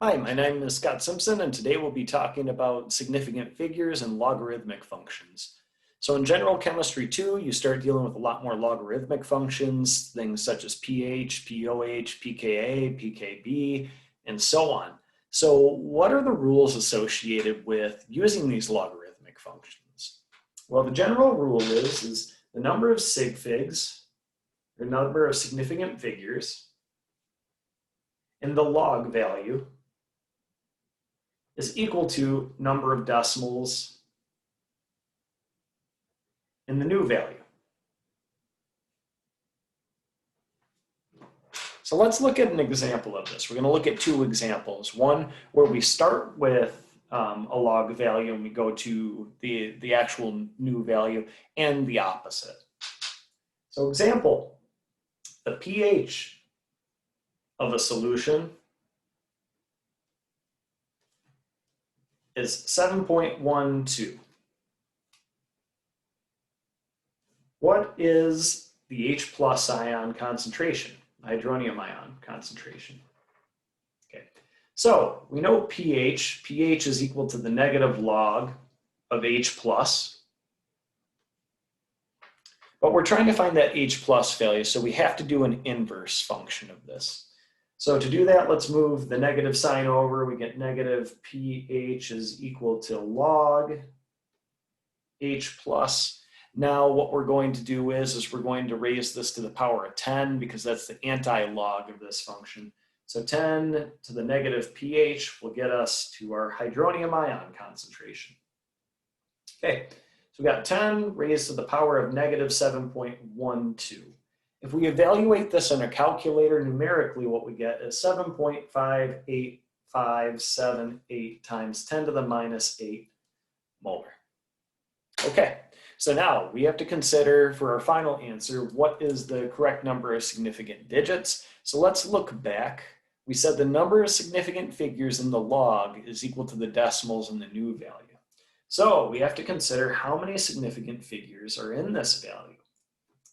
Hi, my name is Scott Simpson, and today we'll be talking about significant figures and logarithmic functions. So in general chemistry 2, you start dealing with a lot more logarithmic functions, things such as pH, POH, pKa, pKb, and so on. So what are the rules associated with using these logarithmic functions? Well, the general rule is the number of sig figs, or number of significant figures, and the log value is equal to number of decimals in the new value. So let's look at an example of this. We're going to look at two examples. One where we start with a log value and we go to the actual new value, and the opposite. So example, the pH of a solution is 7.12. What is the H plus ion concentration, hydronium ion concentration? Okay, so we know pH. pH is equal to the negative log of H plus. But we're trying to find that H plus value, so we have to do an inverse function of this. So to do that, let's move the negative sign over. We get negative pH is equal to log H plus. Now what we're going to do is we're going to raise this to the power of 10 because that's the anti-log of this function. So 10 to the negative pH will get us to our hydronium ion concentration. Okay, so we got 10 raised to the power of negative 7.12. If we evaluate this in a calculator numerically, what we get is 7.58578 times 10 to the minus 8 molar. Okay, so now we have to consider for our final answer, what is the correct number of significant digits? So let's look back. We said the number of significant figures in the log is equal to the decimals in the new value. So we have to consider how many significant figures are in this value.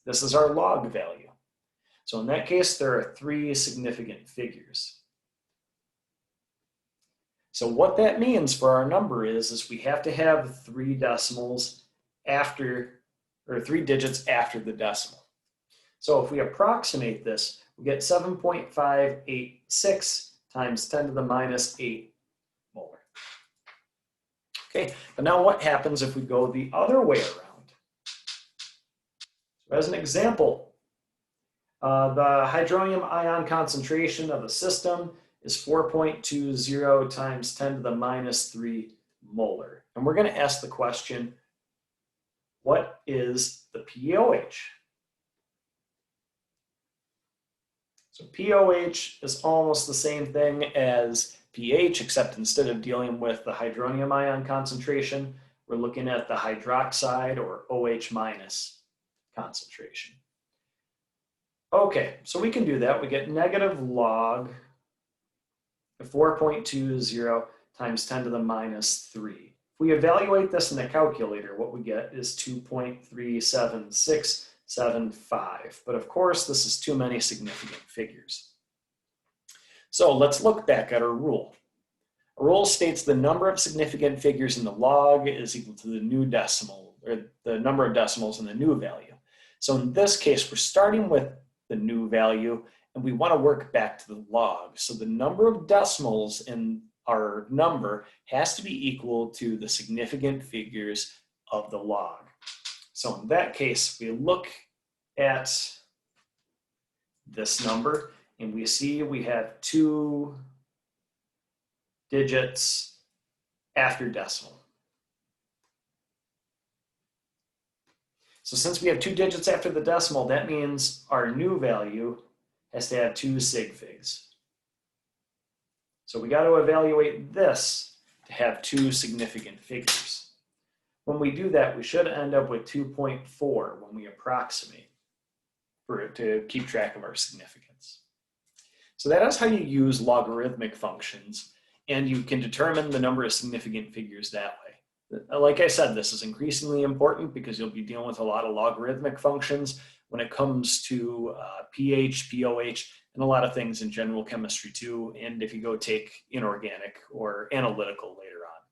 This is our log value. So in that case, there are 3 significant figures. So what that means for our number is we have to have 3 decimals after, or 3 digits after the decimal. So if we approximate this, we get 7.586 times 10 to the minus 8 molar. Okay, but now what happens if we go the other way around? So as an example, the hydronium ion concentration of a system is 4.20 times 10 to the minus 3 molar. And we're going to ask the question, what is the POH? So POH is almost the same thing as pH, except instead of dealing with the hydronium ion concentration, we're looking at the hydroxide or OH minus concentration. Okay, so we can do that. We get negative log of 4.20 times 10 to the minus 3. If we evaluate this in the calculator, what we get is 2.37675. But of course, this is too many significant figures. So let's look back at our rule. Our rule states the number of significant figures in the log is equal to the new decimal, or the number of decimals in the new value. So in this case, we're starting with the new value, and we want to work back to the log. So the number of decimals in our number has to be equal to the significant figures of the log. So in that case, we look at this number, and we see we have 2 digits after decimal. So since we have 2 digits after the decimal, that means our new value has to have 2 sig figs. So we got to evaluate this to have 2 significant figures. When we do that, we should end up with 2.4 when we approximate for it to keep track of our significance. So that is how you use logarithmic functions, and you can determine the number of significant figures that way. Like I said, this is increasingly important because you'll be dealing with a lot of logarithmic functions. When it comes to pH, POH, and a lot of things in general chemistry too, and if you go take inorganic or analytical later on.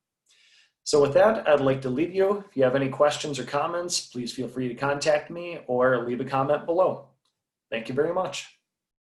So with that, I'd like to leave you. If you have any questions or comments, please feel free to contact me or leave a comment below. Thank you very much.